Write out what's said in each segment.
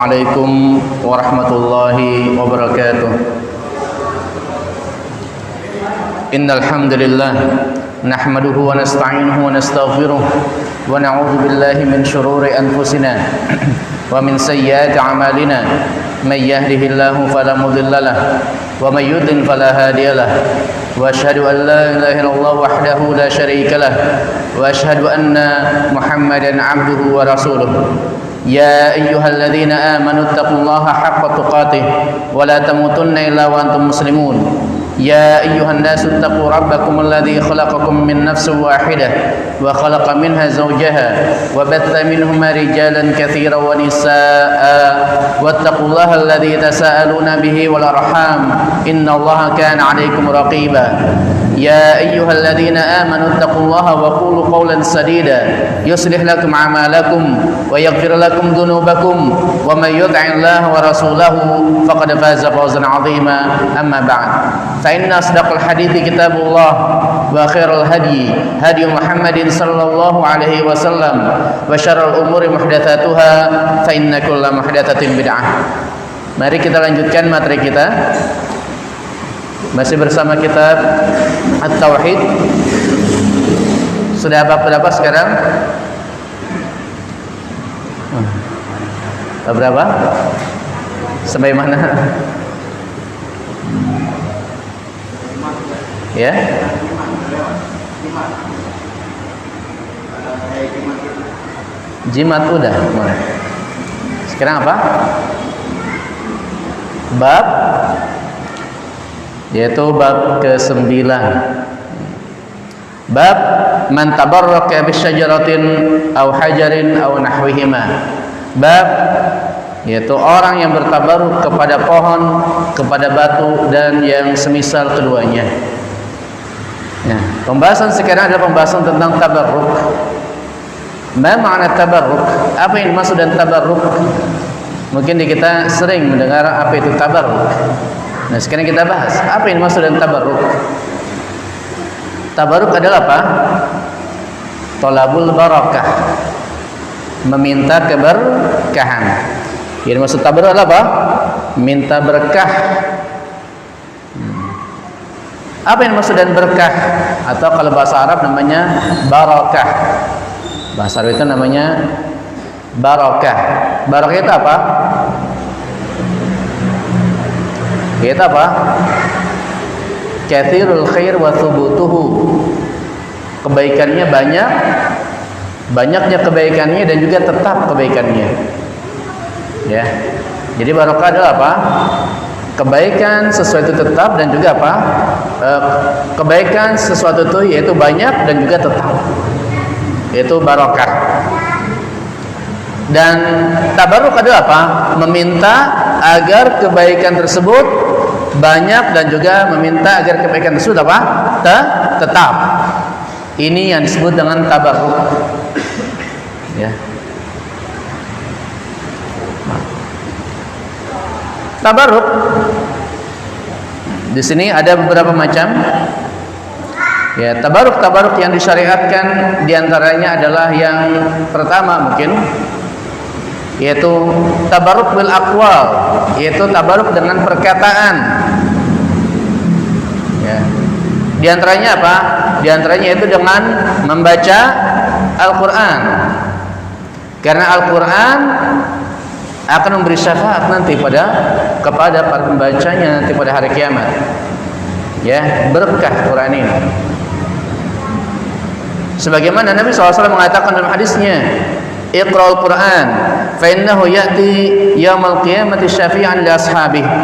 Assalamualaikum warahmatullahi wabarakatuh. Innal hamdalillah nahmaduhu wa nasta'inuhu wa nastaghfiruh wa na'udzu billahi min shururi anfusina wa min sayyiati a'malina. May yahdihillahu fala mudilla lahu wa may yudlil fala hadiya lahu. Wa asyhadu an la ilaha illallah wahdahu la syarika lahu wa asyhadu anna Muhammadan 'abduhu wa rasuluh. يا أيها الذين آمنوا اتقوا الله حق تقاته ولا تموتن إلا وأنتم مسلمون يا أيها الناس اتقوا ربكم الذي خلقكم من نفس واحدة وخلق منها زوجها وبث منهما رجالا كثيرا ونساء واتقوا الله الذي تساءلون به والأرحام إن الله كان عليكم رقيبا يا أيها الذين آمنوا اتقوا الله وقولوا قولا سديدا يصلح لكم أعمالكم ويغفر لكم ذنوبكم ومن يطع الله ورسوله فقد فاز فوزا عظيما أما بعد فإن أصدق الحديث كتاب الله وخير الهدي هدي محمد صلى الله عليه وسلم وشر الأمور محدثاتها فإن كل محدثة بدعة. Mari kita lanjutkan materi kita. Masih bersama kitab At-Tauhid. Sudah berapa sekarang? Berapa? Sampai mana? Ya? Jimat udah. Sekarang apa? Bab, yaitu bab ke-9. Bab man tabarraka bisyajaratin aw hajarin aw nahwihima. Bab, yaitu orang yang bertabarruk kepada pohon, kepada batu dan yang semisal keduanya. Nah, pembahasan sekarang adalah pembahasan tentang tabarruk. Ma makna tabarruk? Apa yang dimaksud dengan tabarruk? Mungkin kita sering mendengar apa itu tabarruk. Nah, sekarang kita bahas apa yang dimaksud dengan tabarruk. Tabarruk adalah apa? Thalabul barakah, meminta keberkahan. Yang dimaksud tabarruk adalah apa? Minta berkah. Apa yang dimaksud dengan berkah? Atau kalau bahasa Arab namanya barakah. Bahasa Arab itu namanya barakah. Barakah itu apa? Itu apa? Katsirul khair wa thubutuhu. Kebaikannya banyak, banyaknya kebaikannya dan juga tetap kebaikannya. Ya. Jadi barakah adalah apa? Kebaikan sesuatu tetap dan juga apa? Kebaikan sesuatu itu yaitu banyak dan juga tetap. Itu barakah. Dan tabarruk adalah apa? Meminta agar kebaikan tersebut banyak dan juga meminta agar kebaikan tersebut apa? Tetap. Ini yang disebut dengan tabarruk. Ya. Tabarruk di sini ada beberapa macam. Ya, tabarruk yang disyariatkan diantaranya adalah yang pertama mungkin, yaitu tabarruk bil aqwal, yaitu tabarruk dengan perkataan. Ya. Di antaranya apa? Di antaranya itu dengan membaca Al-Qur'an. Karena Al-Qur'an akan memberi syafaat nanti kepada para pembacanya nanti pada hari kiamat. Ya, berkah Quran ini. Sebagaimana Nabi SAW mengatakan dalam hadisnya, Iqra'ul Qur'an fa innahu ya'ti yaumal qiyamati syafi'an li ashabihi.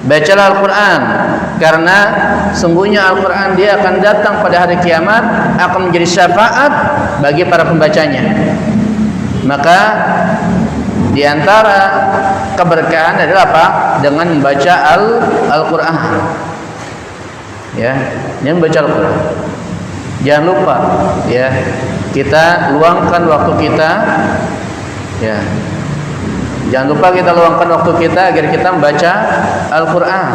Bacalah Al-Qur'an karena sungguhnya Al-Qur'an dia akan datang pada hari kiamat akan menjadi syafaat bagi para pembacanya. Maka di antara keberkahan adalah apa? Dengan membaca Al-Qur'an. Ya, yang membaca Al-Qur'an. Jangan lupa ya, kita luangkan waktu kita. Ya. Jangan lupa kita luangkan waktu kita agar kita membaca Al-Qur'an.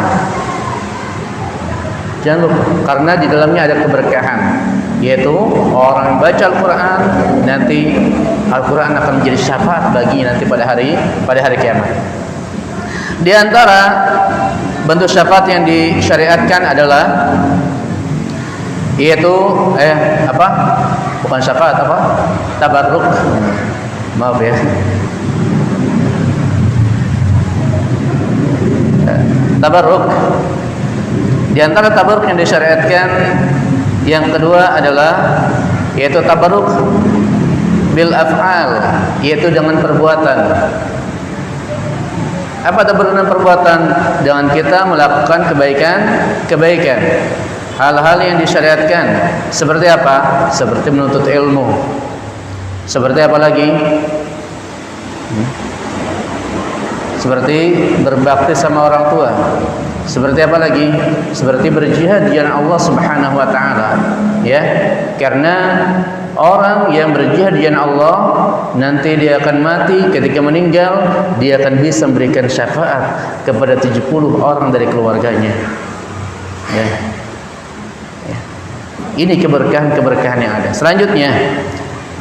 Jangan lupa, karena di dalamnya ada keberkahan. yaitu orang yang baca Al-Quran, nanti Al-Quran akan menjadi syafaat bagi nanti pada hari kiamat. Di antara bentuk syafaat yang disyariatkan adalah yaitu bukan syafaat, tabarruk. Maaf ya. Tabarruk. Di antara tabarruk yang disyariatkan yang kedua adalah yaitu tabarruk bil af'al, yaitu dengan perbuatan. Apa tabarruk dengan perbuatan? Dengan kita melakukan kebaikan. Hal-hal yang disyariatkan seperti apa? Seperti menuntut ilmu. Seperti apa lagi? Seperti berbakti sama orang tua. Seperti apa lagi? Seperti berjihad di jalan Allah Subhanahu wa taala. Ya, karena orang yang berjihad di jalan Allah nanti dia akan mati, ketika meninggal dia akan bisa memberikan syafaat kepada 70 orang dari keluarganya. Ya. Ini keberkahan-keberkahan yang ada. Selanjutnya,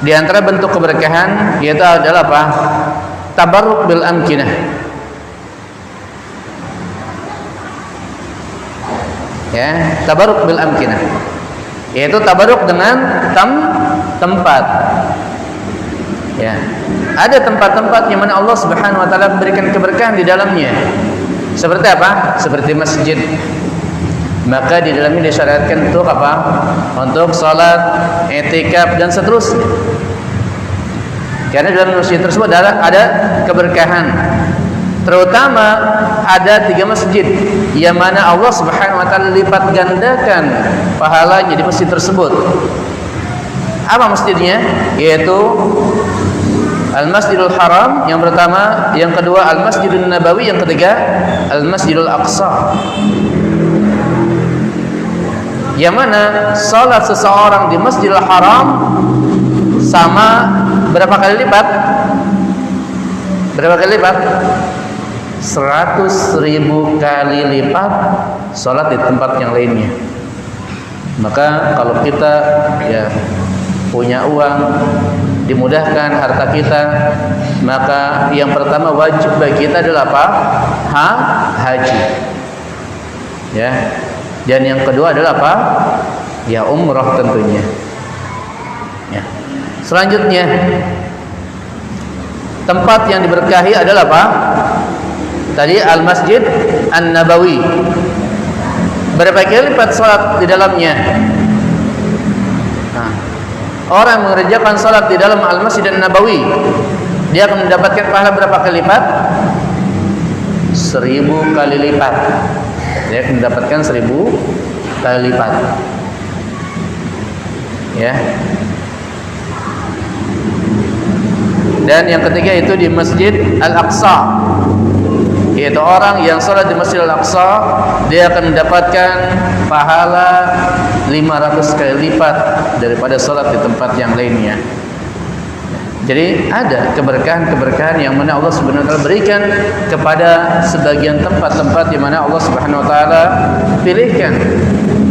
di antara bentuk keberkahan yaitu adalah apa? Tabarruk bil amkinah. Ya, tabarruk bil amkinah. Yaitu tabarruk dengan tempat. Ya. Ada tempat-tempat yang mana Allah Subhanahu wa taala memberikan keberkahan di dalamnya. Seperti apa? Seperti masjid. Maka di dalamnya disyariatkan untuk apa? Untuk salat, i'tikaf dan seterusnya. Karena dalam masjid tersebut ada keberkahan. Terutama ada 3 masjid yang mana Allah Subhanahu wa taala lipat gandakan pahalanya di masjid tersebut. Apa masjidnya? Yaitu Al-Masjidil Haram yang pertama, yang kedua Al-Masjidun Nabawi, yang ketiga Al-Masjidul Aqsa. Yang mana salat seseorang di Masjidil Haram sama berapa kali lipat? Berapa kali lipat? 100.000 kali lipat salat di tempat yang lainnya. Maka kalau kita ya punya uang, dimudahkan harta kita, maka yang pertama wajib bagi kita adalah apa? Haji. Ya. Dan yang kedua adalah apa? Ya umrah tentunya. Ya. Selanjutnya, tempat yang diberkahi adalah apa? Tadi Al-Masjid An-Nabawi. Berapa kali lipat salat di dalamnya? Nah, orang yang mengerjakan salat di dalam Al-Masjid An-Nabawi, dia akan mendapatkan pahala berapa kali lipat? 1000 kali lipat. Dia akan mendapatkan 1000 kali lipat. Ya. Dan yang ketiga itu di Masjid Al-Aqsa. Yaitu orang yang salat di Masjid Al-Aqsa, dia akan mendapatkan pahala 500 kali lipat daripada salat di tempat yang lainnya. Jadi ada keberkahan-keberkahan yang mana Allah Subhanahu wa taala berikan kepada sebagian tempat-tempat di mana Allah Subhanahu wa taala pilihkan,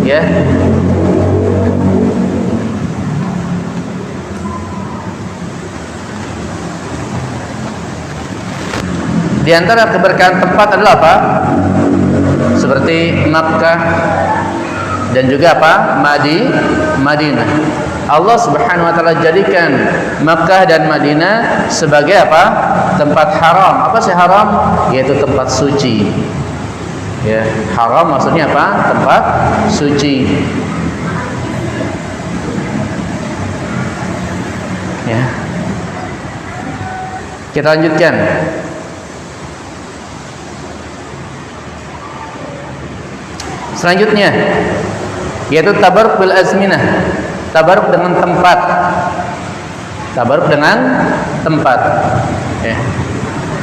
ya. Di antara keberkahan tempat adalah apa? Seperti Makkah dan juga apa? Madinah. Allah Subhanahu wa taala jadikan Makkah dan Madinah sebagai apa? Tempat haram. Apa sih haram? Yaitu tempat suci. Ya, haram maksudnya apa? Tempat suci. Ya. Kita lanjutkan. Selanjutnya yaitu tabarruk bil azminah. Tabarruk dengan tempat. Tabarruk dengan tempat. Ya.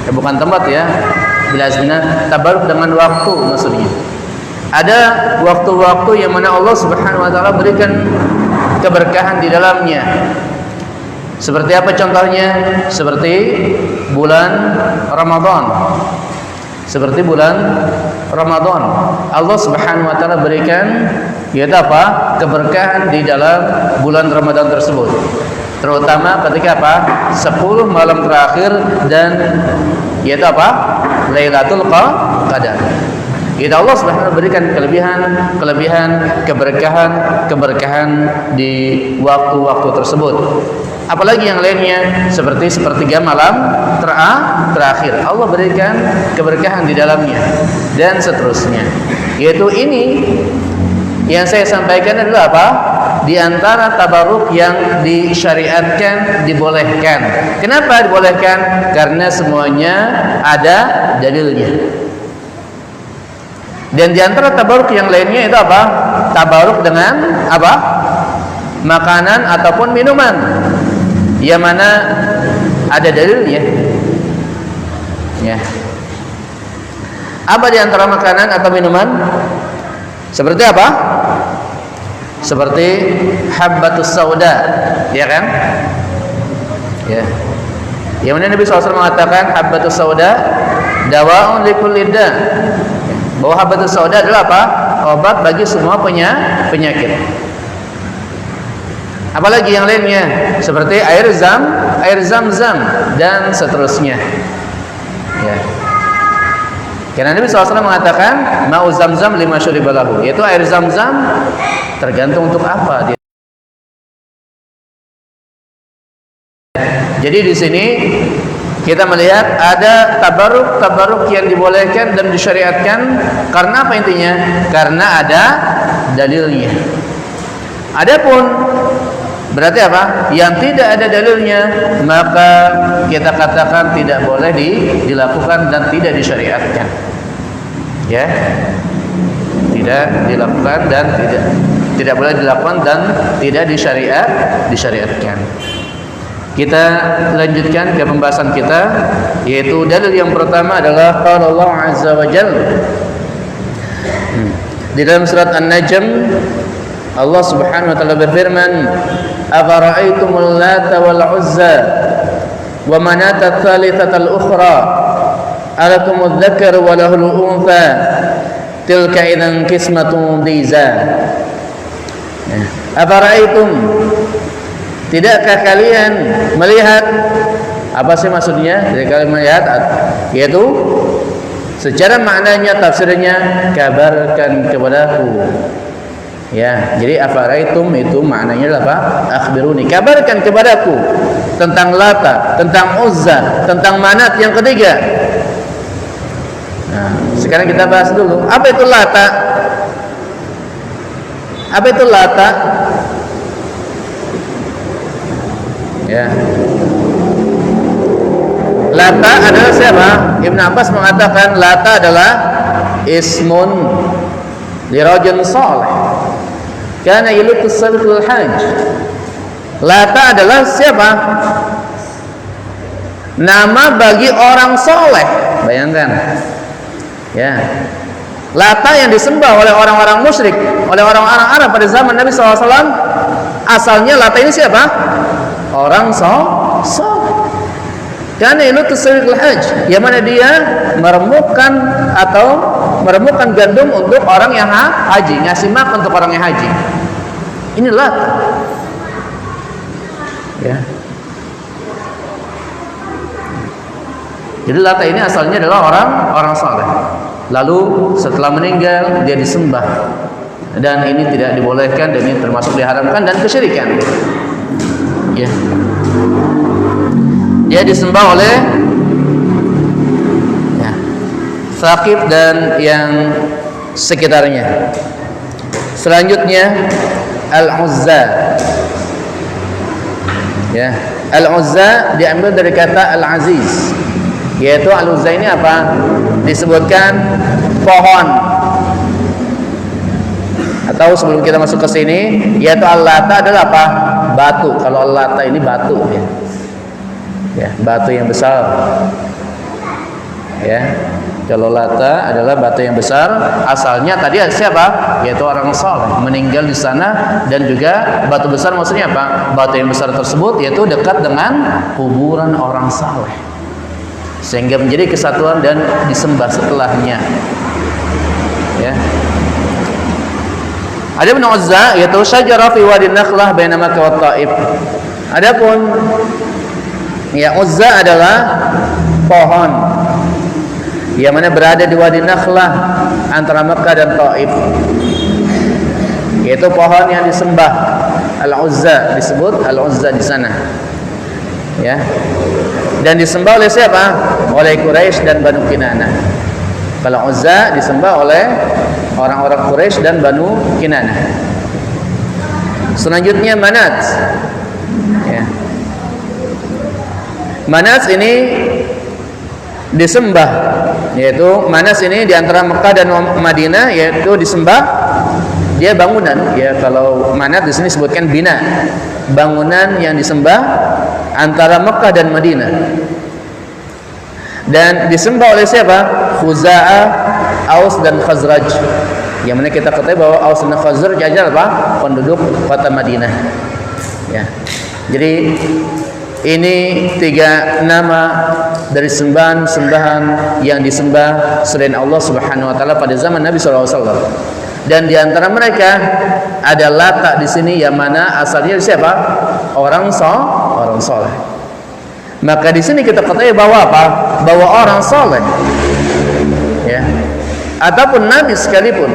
Bukan tempat ya. Bil azminah, tabarruk dengan waktu maksudnya. Ada waktu-waktu yang mana Allah Subhanahu wa taala berikan keberkahan di dalamnya. Seperti apa contohnya? Seperti bulan Ramadan. Seperti bulan Ramadan, Allah Subhanahu wa taala berikan yaitu apa? Keberkahan di dalam bulan Ramadan tersebut. Terutama ketika apa? 10 malam terakhir dan yaitu apa? Lailatul Qadar. Yaitu Allah Subhanahu berikan kelebihan, keberkahan di waktu-waktu tersebut. Apalagi yang lainnya seperti sepertiga malam terakhir Allah berikan keberkahan di dalamnya dan seterusnya. Yaitu ini yang saya sampaikan adalah apa? Di antara tabaruk yang disyariatkan, dibolehkan. Kenapa dibolehkan? Karena semuanya ada dalilnya. Dan di antara tabaruk yang lainnya itu apa? Tabaruk dengan apa? Makanan ataupun minuman yang mana ada dalilnya. Ya. Apa di antara makanan atau minuman? Seperti apa? Seperti habbatus sauda, ya kan? Ya. Yang mana Nabi SAW mengatakan habbatus sauda dawa'un likulli da'. Bahwa habbatus sauda adalah apa? Obat bagi semua penyakit. Apalagi yang lainnya seperti air zam-zam dan seterusnya. Ya. Karena Nabi SAW mengatakan ma'u zam-zam lima syuribalahu, yaitu air zam-zam tergantung untuk apa dia. Jadi di sini kita melihat ada tabaruk yang dibolehkan dan disyariatkan karena apa intinya? Karena ada dalilnya. Adapun berarti apa? Yang tidak ada dalilnya maka kita katakan tidak boleh dilakukan dan tidak disyariatkan. Ya. Tidak dilakukan dan tidak boleh dilakukan dan tidak disyariatkan. Kita lanjutkan ke pembahasan kita, yaitu dalil yang pertama adalah qala Allah Azza wa Jalla. Di dalam surat An-Najm Allah Subhanahu wa taala berfirman, "Afara'aitumul Lata wal Uzza wa Manata ats-tsalitsata al-ukhra alakumudz dzakaru wa lahul untha tilka idzan qismatun dhiza." Afara'aitum, tidakkah kalian melihat? Apa sih maksudnya? Tidak kalian melihat, yaitu secara maknanya tafsirnya kabarkan kepadaku. Ya, jadi afaraitum itu maknanya adalah apa? Akhbiruni, kabarkan kepadaku tentang Lata, tentang Uzza, tentang Manat yang ketiga. Nah, sekarang kita bahas dulu. Apa itu Lata? Apa itu Lata? Ya. Lata adalah siapa? Ibn Abbas mengatakan Lata adalah ismun li rajulin salih kana yulutu sabiqul hajj. Lata adalah siapa? Nama bagi orang soleh. Bayangkan. Ya. Lata yang disembah oleh orang-orang musyrik, oleh orang-orang Arab pada zaman Nabi SAW. Asalnya Lata ini siapa? Orang soleh. Karena itu tasawwurul hajj, yang mana dia meremukkan gandum untuk orang yang haji, ngasih makan untuk orang yang haji. Ini Lata. Ya. Jadi Lata ini asalnya adalah orang saleh. Lalu setelah meninggal dia disembah. Dan ini tidak dibolehkan dan ini termasuk diharamkan dan kesyirikan. Ya. Dia disembah oleh Thaqif dan yang sekitarnya. Selanjutnya Al-Uzza. Ya, Al-Uzza diambil dari kata Al-Aziz. Yaitu Al-Uzza ini apa? Disebutkan pohon. Atau sebelum kita masuk ke sini, yaitu Al-Lata adalah apa? Batu. Kalau Al-Lata ini batu ya. Ya, batu yang besar. Ya. Kalau Lata adalah batu yang besar, asalnya tadi siapa? Yaitu orang saleh meninggal di sana, dan juga batu besar maksudnya apa? Batu yang besar tersebut yaitu dekat dengan kuburan orang saleh, sehingga menjadi kesatuan dan disembah setelahnya. Ya. Adapun Uzza yaitu syajarah fi wadi Nakhlah baina Makkah wa Taif. Adapun ya Uzza adalah pohon yang mana berada di wadi Nakhlah antara Makkah dan Taif. Yaitu pohon yang disembah, Al-Uzza, disebut Al-Uzza di sana. Ya. Dan disembah oleh siapa? Oleh Quraisy dan Banu Kinanah. Kalau Uzza disembah oleh orang-orang Quraisy dan Banu Kinanah. Selanjutnya Manat. Ya. Manat ini disembah, yaitu Manas ini di antara Mekah dan Madinah, yaitu disembah. Dia bangunan, ya kalau Manat di sini disebutkan bina, bangunan yang disembah antara Mekah dan Madinah. Dan disembah oleh siapa? Khuza'ah, Aus dan Khazraj. Yang mana kita ketahui bahwa Aus dan Khazraj adalah apa? Penduduk kota Madinah. Ya. Jadi ini 3 nama dari sembahan-sembahan yang disembah selain Allah Subhanahu wa taala pada zaman Nabi sallallahu alaihi wasallam. Dan di antara mereka ada Lata di sini yang mana asalnya siapa? Orang soleh. Maka di sini kita ketahui bahwa apa? Bahwa orang soleh, ya, ataupun Nabi sekalipun,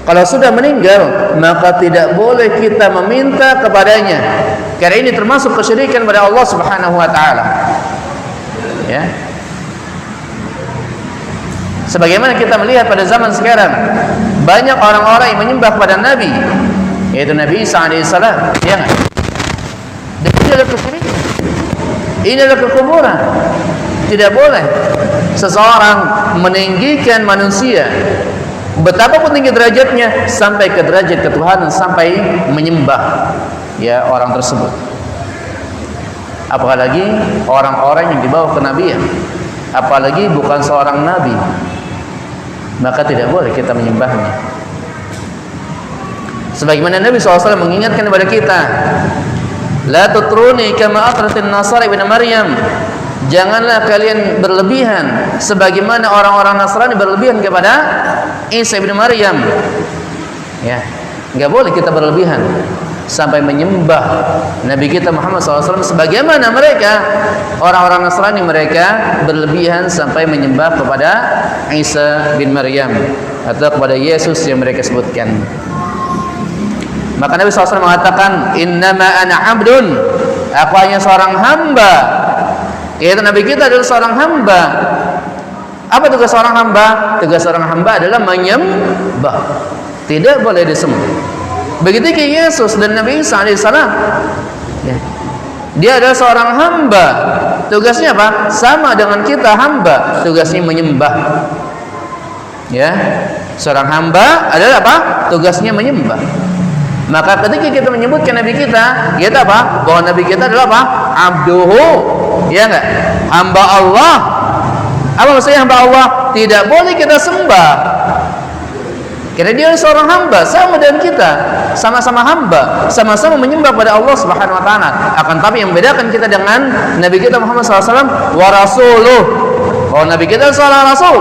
kalau sudah meninggal maka tidak boleh kita meminta kepadanya, karena ini termasuk kesyirikan pada Allah Subhanahu wa taala. Ya. Sebagaimana kita melihat pada zaman sekarang, banyak orang-orang yang menyembah kepada Nabi, yaitu Nabi Isa alaihissalam, ya kan? Dan ini adalah kesyirikan, ini adalah kekufuran. Tidak boleh seseorang meninggikan manusia, betapapun tinggi derajatnya, sampai ke derajat ketuhanan, sampai menyembah ya orang tersebut. Apalagi orang-orang yang dibawa kenabian, apalagi bukan seorang nabi, maka tidak boleh kita menyembahnya. Sebagaimana Nabi SAW mengingatkan kepada kita, la tutruni kama atratin Nasara ibn Maryam, janganlah kalian berlebihan sebagaimana orang-orang Nasrani berlebihan kepada Isa ibn Maryam. Ya, enggak boleh kita berlebihan sampai menyembah Nabi kita Muhammad SAW sebagaimana mereka orang-orang Nasrani, mereka berlebihan sampai menyembah kepada Isa bin Maryam atau kepada Yesus yang mereka sebutkan. Maka Nabi SAW mengatakan, innama ana abdun, aku hanya seorang hamba. Yaitu Nabi kita adalah seorang hamba. Apa tugas seorang hamba? Tugas seorang hamba adalah menyembah, tidak boleh disembah. Begitu ke Yesus dan Nabi Isa alaihissalam, ya. Dia adalah seorang hamba. Tugasnya apa? Sama dengan kita hamba, tugasnya menyembah. Ya, seorang hamba adalah apa? Tugasnya menyembah. Maka ketika kita menyebutkan Nabi kita apa? Bahwa Nabi kita adalah apa? Abduhu, ya enggak? Hamba Allah. Apa maksudnya hamba Allah? Tidak boleh kita sembah, karena dia seorang hamba, sama dengan kita, sama-sama hamba, sama-sama menyembah pada Allah Subhanahu wa taala. Akan tapi yang membedakan kita dengan Nabi kita Muhammad SAW, wa rasuluh. Oh, Nabi kita seorang rasul.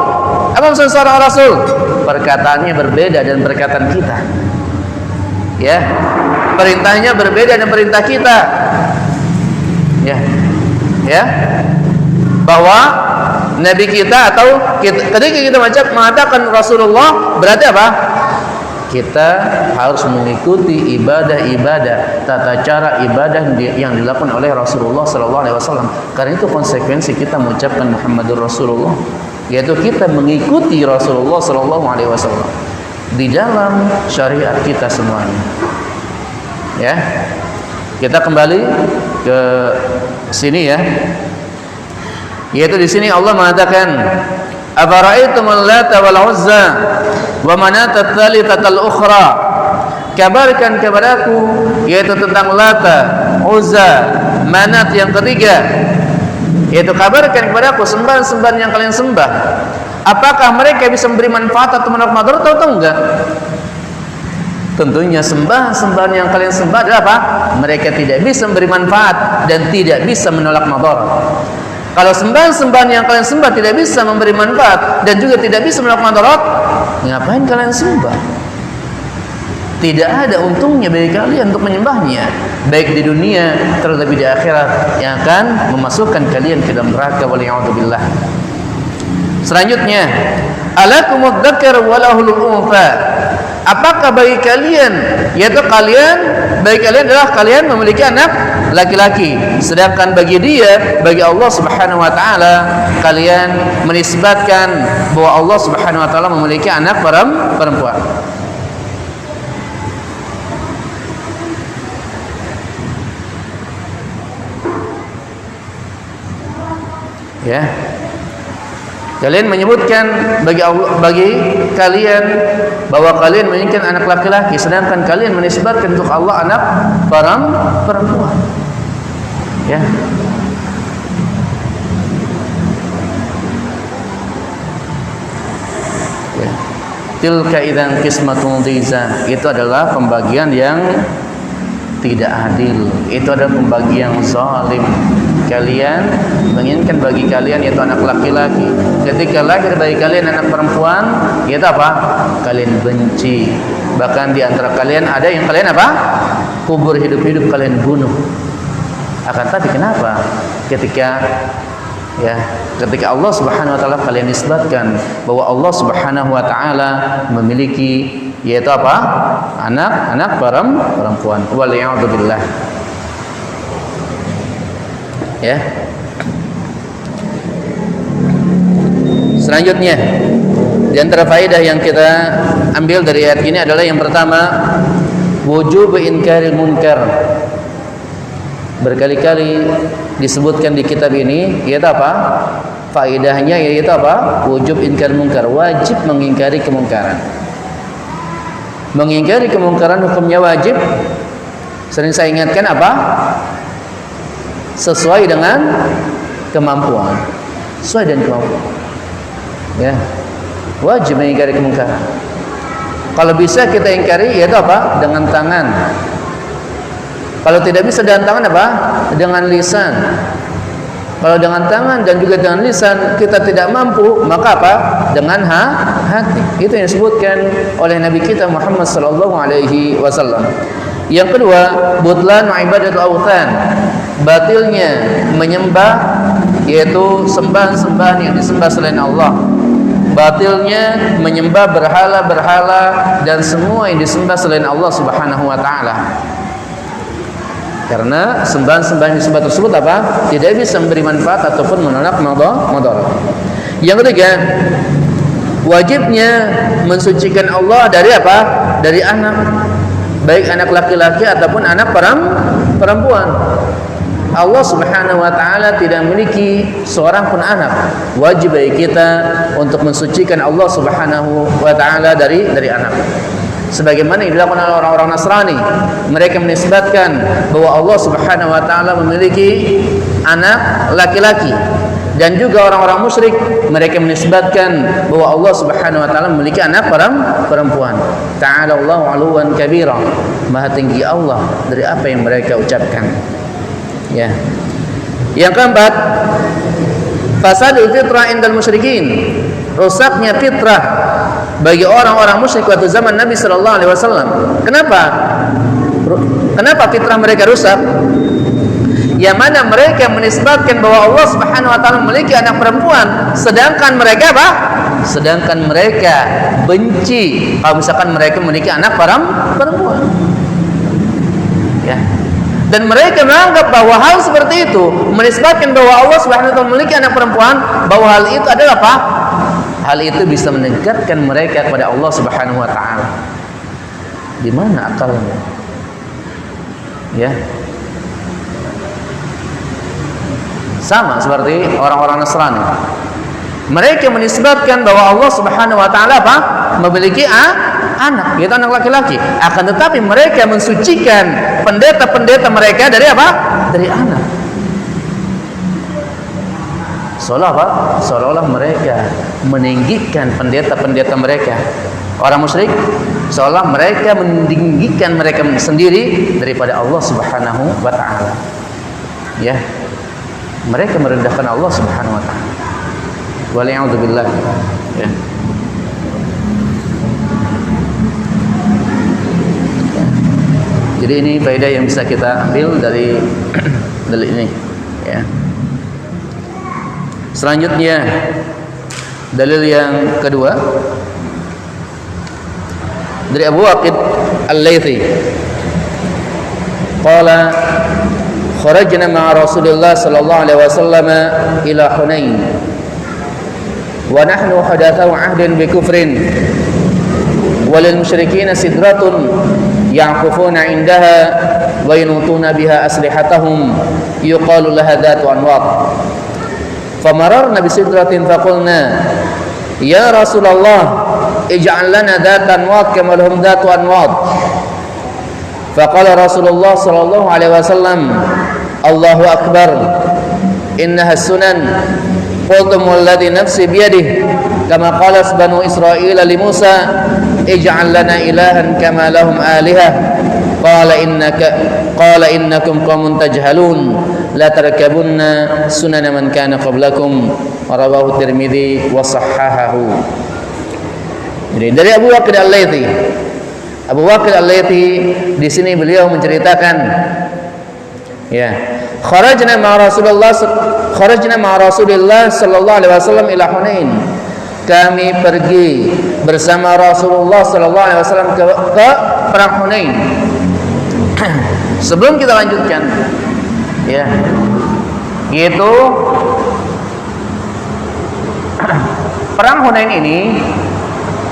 Apa maksud seorang rasul? Perkataannya berbeda dengan perkataan kita. Ya. Perintahnya berbeda dengan perintah kita. Ya. Ya. Bahwa Nabi kita atau ketika kita mengatakan Rasulullah, berarti apa? Kita harus mengikuti ibadah-ibadah, tata cara ibadah yang dilakukan oleh Rasulullah SAW. Karena itu konsekuensi kita mengucapkan Muhammadur Rasulullah, yaitu kita mengikuti Rasulullah SAW di dalam syariat kita semuanya. Ya, kita kembali ke sini ya. Yaitu di sini Allah mengatakan, afara'aitumul Lata wal Uzza wa Manata tsalitsatal ukhra, kabarkan kepadaku yaitu tentang Lata, Uzza, Manat yang ketiga, yaitu kabarkan kepadaku sembahan-sembahan yang kalian sembah, apakah mereka bisa memberi manfaat atau menolak madarat atau enggak? Tentunya sembahan-sembahan yang kalian sembah adalah apa? Mereka tidak bisa memberi manfaat dan tidak bisa menolak madarat. Kalau sembahan-sembahan yang kalian sembah tidak bisa memberi manfaat dan juga tidak bisa menolak madarat, ngapain kalian sembah? Tidak ada untungnya bagi kalian untuk menyembahnya, baik di dunia terlebih di akhirat, yang akan memasukkan kalian ke dalam neraka. Waliyadzubillah. Selanjutnya, alakumud dzakar wa lahul untha. Apakah bagi kalian, yaitu kalian, bagi kalian adalah kalian memiliki anak laki-laki, sedangkan bagi dia, bagi Allah Subhanahu wa taala, kalian menisbatkan bahwa Allah Subhanahu wa taala memiliki anak perempuan. Ya. Kalian menyebutkan bagi kalian bahwa kalian menginginkan anak laki-laki, sedangkan kalian menisbatkan untuk Allah anak perempuan. Ya. Ya. Tilka idzan qismatun dhiza. Itu adalah pembagian yang tidak adil. Itu adalah pembagian zalim. Kalian menginginkan bagi kalian yaitu anak laki-laki, ketika lahir bagi kalian anak perempuan, yaitu apa? Kalian benci. Bahkan di antara kalian ada yang kalian apa? Kubur hidup-hidup, kalian bunuh. Akan tapi kenapa ketika Allah Subhanahu wa taala kalian nisbatkan bahwa Allah Subhanahu wa taala memiliki yaitu apa? Anak perempuan. Waliyadzubillah. Ya. Selanjutnya, di antara faedah yang kita ambil dari ayat ini adalah yang pertama, wujub inkaril munkar. Berkali-kali disebutkan di kitab ini, yaitu apa? Faedahnya yaitu apa? Wujub inkar munkar, wajib mengingkari kemungkaran. Mengingkari kemungkaran hukumnya wajib. Sering saya ingatkan apa? Sesuai dengan kemampuan. Sesuai dengan kemampuan. Ya. Wajib mengingkari kemungkaran. Kalau bisa kita ingkari yaitu apa? Dengan tangan. Kalau tidak bisa dengan tangan apa? Dengan lisan. Kalau dengan tangan dan juga dengan lisan kita tidak mampu, maka apa? Dengan hati. Itu yang disebutkan oleh Nabi kita Muhammad sallallahu alaihi wasallam. Yang kedua, butlan ibadatul awthan. Batilnya menyembah yaitu sembahan-sembahan yang disembah selain Allah. Batilnya menyembah berhala-berhala dan semua yang disembah selain Allah Subhanahu wa taala. Karena sembahan-sembahan yang disembah tersebut apa? Tidak bisa memberi manfaat ataupun menolak madarat. Yang ketiga, wajibnya mensucikan Allah dari apa? Dari anak, baik anak laki-laki ataupun anak perempuan. Allah Subhanahu wa taala tidak memiliki seorang pun anak. Wajib bagi kita untuk mensucikan Allah Subhanahu wa taala dari anak. Sebagaimana yang dilakukan oleh orang-orang Nasrani, mereka menisbatkan bahwa Allah Subhanahu wa taala memiliki anak laki-laki. Dan juga orang-orang musyrik, mereka menisbatkan bahwa Allah Subhanahu wa taala memiliki anak perempuan. Ta'ala Allahu 'uluwan kabira. Maha tinggi Allah dari apa yang mereka ucapkan. Ya. Yang keempat, fasadul fitrah indal musyrikin. Rusaknya fitrah bagi orang-orang musyrik waktu zaman Nabi sallallahu alaihi wasallam. Kenapa? Kenapa fitrah mereka rusak? Yang mana mereka menisbatkan bahwa Allah Subhanahu wa taala memiliki anak perempuan, sedangkan mereka apa? Sedangkan mereka benci kalau misalkan mereka memiliki anak perempuan. Ya. Dan mereka menganggap bahwa hal seperti itu, menisbatkan bahwa Allah Subhanahu wa taala memiliki anak perempuan, bahwa hal itu adalah apa? Hal itu bisa mendekatkan mereka kepada Allah Subhanahu wa taala. Di mana akalnya? Ya. Sama seperti orang-orang Nasrani. Mereka menisbatkan bahwa Allah Subhanahu wa taala apa? Memiliki anak, yaitu anak laki-laki. Akan tetapi mereka mensucikan pendeta-pendeta mereka dari apa? Dari anak. Seolah-olah mereka meninggikan pendeta-pendeta mereka. Orang musyrik seolah mereka meninggikan mereka sendiri daripada Allah Subhanahu wa taala. Ya. Mereka merendahkan Allah Subhanahu wa taala. Waliyadzubillah. Ya. Jadi ini faedah yang bisa kita ambil dari dalil ini, ya. Selanjutnya dalil yang kedua dari Abu Waqid Al-Laythi. Qala kharajna ma'a Rasulillah sallallahu alaihi wasallam ila Hunain wa nahnu hadatsau 'ahdin bi kufrin walil musyrikin sidratun ya'kufuna 'indaha wa yanutuna biha aslihatahum yuqalu laha dhatu anwat. Famararna bi sidratin faqulna ya Rasulullah ij'al lana dhatan anwat kama lahum dhatu anwat. Faqala Rasulullah sallallahu alaihi wasallam Allahu akbar innaha sunan qultum walladhi nafsi biyadihi kama qalas banu Israil li Musa ij'al lana ilahan kama lahum alihah qala innakum qaumun tajhalun la tarkabunna sunana man kana qablakum rawahu Tirmidzi wa sahhahahu. Jadi dari Abu Waqid Al-Laythi. Abu Waqid Al-Laythi di sini beliau menceritakan, ya, kharajna ma'a Rasulillah sallallahu alaihi wasallam ila Hunain. Kami pergi bersama Rasulullah sallallahu alaihi wasallam ke perang Hunain. Sebelum kita lanjutkan, ya, yaitu perang Hunain ini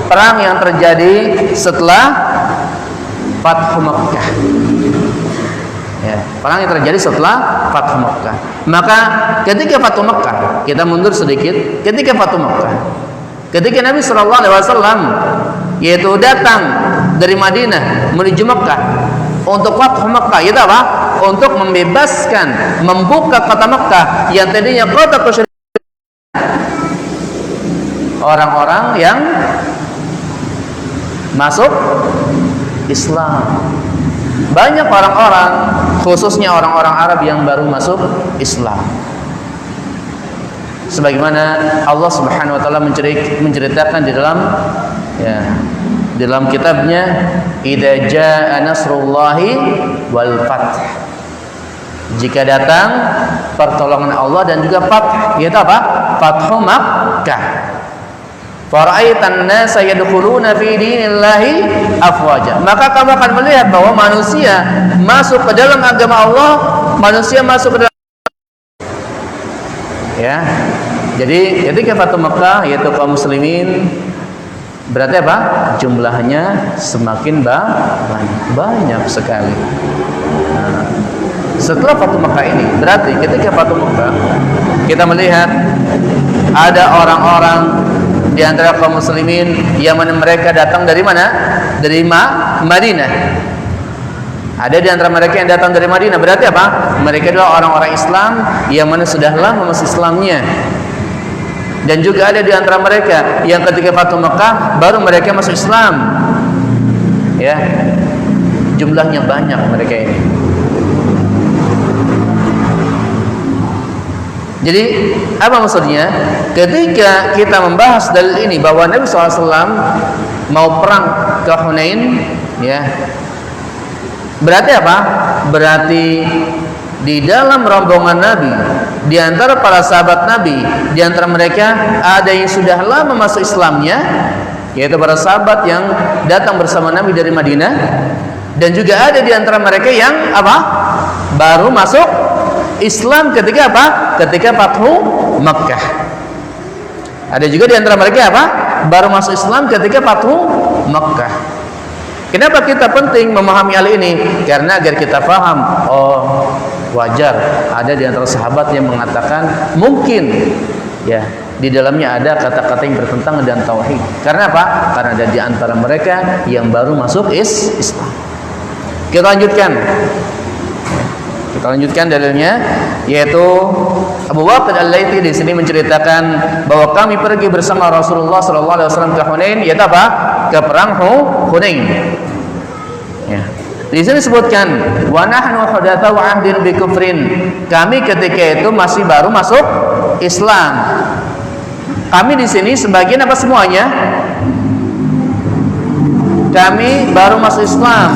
perang yang terjadi setelah Fathu Makkah. Ya, perang yang terjadi setelah Fathu Makkah. Maka ketika Fathu Makkah, kita mundur sedikit, ketika Fathu Makkah, ketika Nabi sallallahu alaihi wasallam yaitu datang dari Madinah menuju Makkah untuk Fathu Makkah, itu apa? Untuk membebaskan, membuka kota Makkah yang tadinya kota kesyirikan, orang-orang yang masuk Islam. Banyak orang-orang, khususnya orang-orang Arab yang baru masuk Islam. Sebagaimana Allah Subhanahu wa taala menceritakan di dalam, ya, di dalam kitabnya, idza jaa nasrullahi wal fath. Jika datang pertolongan Allah dan juga fath, yaitu apa? Fathu Makkah. Fara'aitan nasa yadkhuluna fi dinillahi afwaja. Maka kamu akan melihat bahwa manusia masuk ke dalam agama Allah, manusia masuk ke dalam, ya. Jadi ketika Fathu Makkah yaitu kaum muslimin berarti apa? Jumlahnya semakin banyak sekali. Nah, setelah Fathu Makkah ini berarti ketika Fathu Makkah kita melihat ada orang-orang di antara kaum muslimin yang mana mereka datang dari mana? Dari Madinah. Ada di antara mereka yang datang dari Madinah. Berarti apa? Mereka adalah orang-orang Islam yang mana sudah lama masuk Islamnya. Dan juga ada di antara mereka yang ketika Fathu Makkah baru mereka masuk Islam. Ya. Jumlahnya banyak mereka ini. Jadi apa maksudnya? Ketika kita membahas dalil ini bahwa Nabi SAW mau perang ke Hunain, ya, berarti apa? Berarti di dalam rombongan Nabi, di antara para sahabat Nabi, di antara mereka ada yang sudah lama masuk Islamnya, yaitu para sahabat yang datang bersama Nabi dari Madinah, dan juga ada di antara mereka yang apa? Baru masuk Islam ketika apa? Ketika Fathu Makkah. Ada juga di antara mereka apa? Baru masuk Islam ketika Fathu Makkah. Kenapa kita penting memahami hal ini? Karena agar kita paham, oh, wajar ada di antara sahabat yang mengatakan mungkin, ya, di dalamnya ada kata-kata yang bertentangan dengan tauhid. Karena apa? Karena ada di antara mereka yang baru masuk Islam. Kita lanjutkan dalilnya, yaitu Abu Waqid Al-Laythi di sini menceritakan bahwa kami pergi bersama Rasulullah sallallahu alaihi wasallam ke Hunain, yaitu apa? Ke perang Hunain. Ya. Di sini disebutkan wa nahnu hudatsau 'ahdin bi kufrin. Kami ketika itu masih baru masuk Islam. Kami di sini sebagian apa semuanya? Kami baru masuk Islam.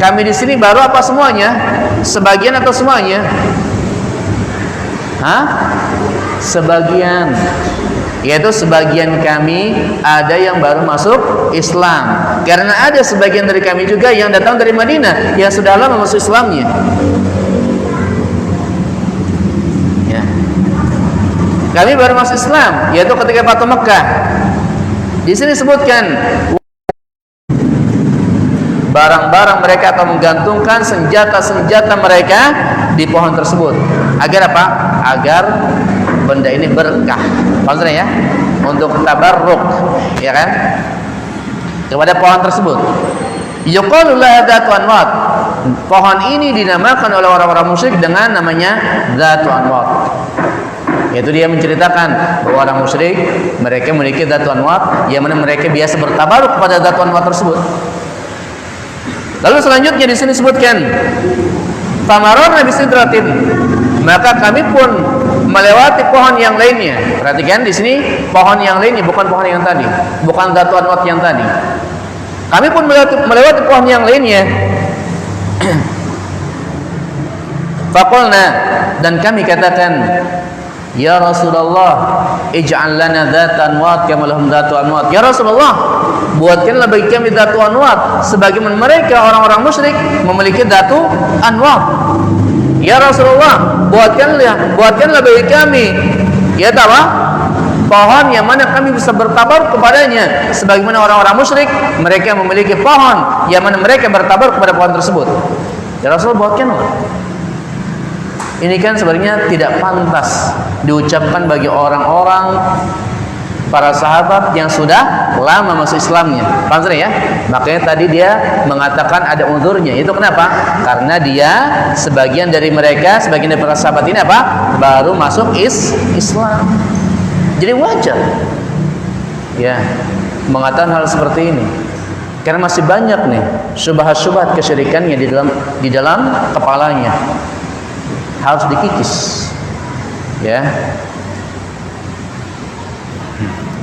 Kami di sini baru apa semuanya? Sebagian atau semuanya? Sebagian. Yaitu sebagian kami ada yang baru masuk Islam. Karena ada sebagian dari kami juga yang datang dari Madinah yang sudah lama masuk Islamnya. Ya. Kami baru masuk Islam, yaitu ketika Fatu Mekah. Di sini sebutkan barang-barang mereka atau menggantungkan senjata-senjata mereka di pohon tersebut. Agar apa? Agar benda ini berkah. Maksudnya ya, untuk tabarruk, ya kan? Kepada pohon tersebut. Yuqalu laha dzatu anwat. Pohon ini dinamakan oleh orang-orang musyrik dengan namanya dzatu anwat. Yaitu dia menceritakan bahwa orang musyrik mereka memiliki dzatu anwat yang mana mereka biasa bertabaruk kepada dzatu anwat tersebut. Lalu selanjutnya di sini sebutkan famararna bisidratin, maka kami pun melewati pohon yang lainnya. Perhatikan di sini pohon yang lainnya, bukan pohon yang tadi, bukan dzatu anwat yang tadi. Kami pun melewati pohon yang lainnya. Faqulna, dan kami katakan, ya Rasulullah, ij'al lana dzata anwat kama lahum dzatu anwat. Ya Rasulullah, buatkanlah bagi kami dzatu anwat sebagaimana mereka orang-orang musyrik memiliki dzatu anwat. Ya Rasulullah, buatkanlah bagi kami ya apa? Pohon yang mana kami bisa bertabaruk kepadanya sebagaimana orang-orang musyrik mereka memiliki pohon yang mana mereka bertabaruk kepada pohon tersebut. Ya Rasulullah, buatkanlah. Ini kan sebenarnya tidak pantas diucapkan bagi orang-orang para sahabat yang sudah lama masuk Islamnya. Paham ya? Makanya tadi dia mengatakan ada uzurnya. Itu kenapa? Karena dia sebagian dari mereka, sebagian dari para sahabat ini apa? Baru masuk Islam. Jadi wajar ya mengatakan hal seperti ini. Karena masih banyak nih syubhat-syubhat kesyirikannya di dalam kepalanya. Harus dikikis. Ya.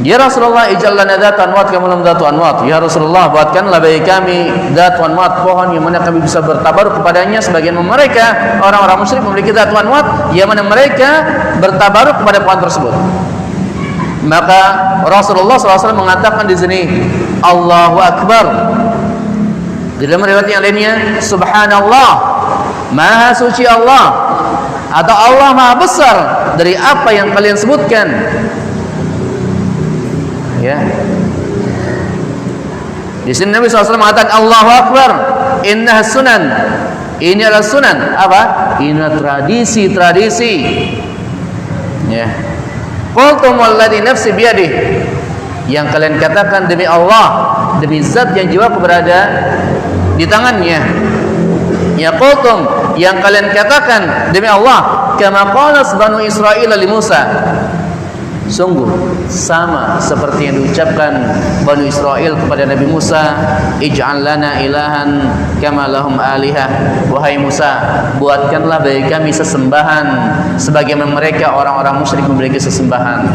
Ya Rasulullah, ij'al lana dzata anwat kama lahum dzatu anwat. Ya Rasulullah, buatkanlah bagi kami dzatu anwat, pohon yang mana kami bisa bertabaruk kepadanya sebagaimana mereka orang-orang musyrik memiliki dzatu anwat yang mana mereka bertabaruk kepada pohon tersebut. Maka Rasulullah SAW mengatakan di sini, Allahu Akbar. Di dalam riwayat yang lainnya, Subhanallah, Maha suci Allah, atau Allah Maha besar dari apa yang kalian sebutkan. Ya. Di sini Nabi SAW mengatakan Allahu Akbar, innaha sunan. Ini adalah sunan. Apa? Ini tradisi-tradisi. Ya. Qultum walladzi nafsi biyadih. Yang kalian katakan demi Allah, demi zat yang jiwaku berada di tangannya. Ya qultum, yang kalian katakan demi Allah, kama qala Banu Israil li Musa. Sungguh sama seperti yang diucapkan Banu Israel kepada Nabi Musa, ij'al lana ilahan kama lahum alihah. Wahai Musa, buatkanlah bagi kami sesembahan sebagaimana mereka orang-orang musyrik memiliki sesembahan.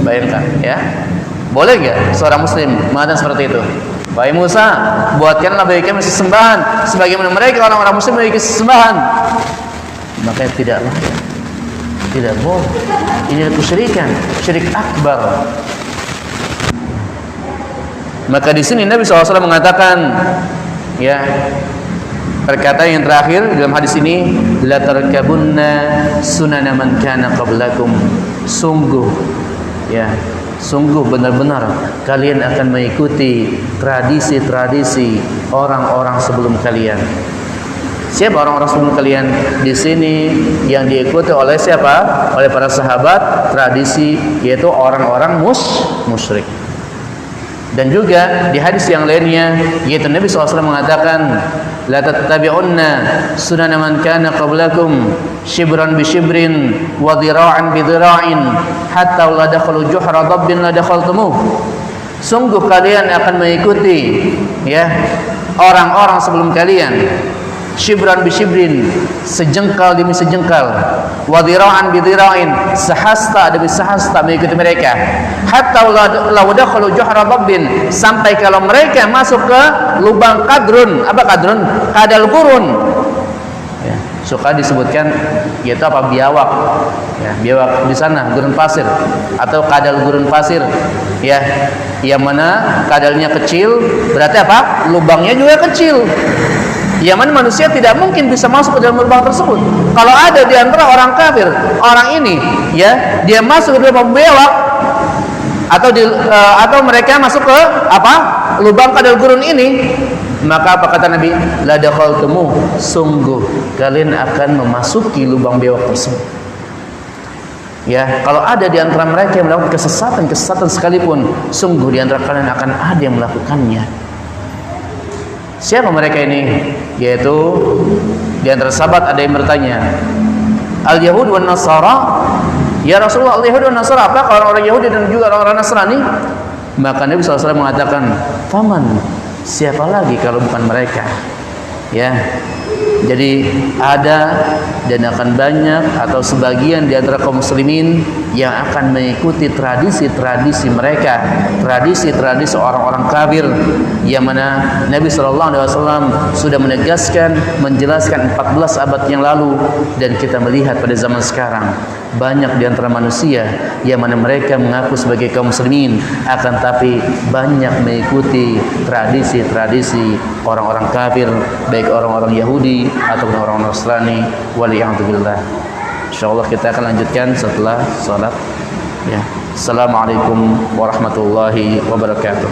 Bayangkan ya. Boleh enggak seorang muslim mengatakan seperti itu? Wahai Musa, buatkanlah bagi kami sesembahan sebagaimana mereka orang-orang muslim memiliki sesembahan. Maka tidaklah, tidak boleh. Ini adalah kesyirikan, syirik akbar. Maka di sini Nabi SAW mengatakan, ya, perkataan yang terakhir dalam hadis ini, la tarkabunna sunana man kana qablakum. Sungguh, ya, sungguh benar-benar kalian akan mengikuti tradisi-tradisi orang-orang sebelum kalian. Siapa orang-orang sebelum kalian? Di sini yang diikuti oleh siapa? Oleh para sahabat, tradisi, yaitu orang-orang musyrik. Dan juga di hadis yang lainnya, yaitu Nabi SAW mengatakan, la tattabi'unna sunana man kana qablakum shibran bi shibrin wa dhira'an bi dhira'in hatta la dakhalu juhra dabbin la dakhaltumuh. Sungguh kalian akan mengikuti ya orang-orang sebelum kalian Shibran bi shibrin, sejengkal demi sejengkal, wa dhira'an bi dhira'in, sehasta demi sehasta mengikuti mereka. Hatta law dakhalu juhra dabbin, sampai kalau mereka masuk ke lubang kadrun. Apa kadrun? Kadal gurun. Ya, suka disebutkan yaitu apa? Biawak. Ya, biawak di sana gurun pasir atau kadal gurun pasir. Ya, yang mana kadalnya kecil, berarti apa? Lubangnya juga kecil. Yang mana manusia tidak mungkin bisa masuk ke dalam lubang tersebut. Kalau ada di antara orang kafir, orang ini, ya, dia masuk ke dalam biawak atau mereka masuk ke apa? Lubang kadal gurun ini, maka apa kata Nabi? La dakhaltumu, sungguh kalian akan memasuki lubang biawak tersebut. Ya, kalau ada di antara mereka yang melakukan kesesatan sekalipun, sungguh di antara kalian akan ada yang melakukannya. Siapa mereka ini? Yaitu di antara sahabat ada yang bertanya, Al-Yahud wan Nasara, ya Rasulullah, Al-Yahud wan Nasara, apa orang-orang Yahudi dan juga orang-orang Nasrani? Maka Nabi SAW mengatakan, faman, siapa lagi kalau bukan mereka? Ya, jadi ada dan akan banyak atau sebagian di antara kaum muslimin yang akan mengikuti tradisi-tradisi mereka, tradisi-tradisi orang-orang kafir, yang mana Nabi SAW sudah menegaskan, menjelaskan 14 abad yang lalu, dan kita melihat pada zaman sekarang banyak di antara manusia yang mana mereka mengaku sebagai kaum muslimin, akan tapi banyak mengikuti tradisi-tradisi orang-orang kafir, baik orang-orang Yahudi ataupun orang Nasrani. Waliyahudzubillah. Insyaallah kita akan lanjutkan setelah salat. Ya. Assalamualaikum warahmatullahi wabarakatuh.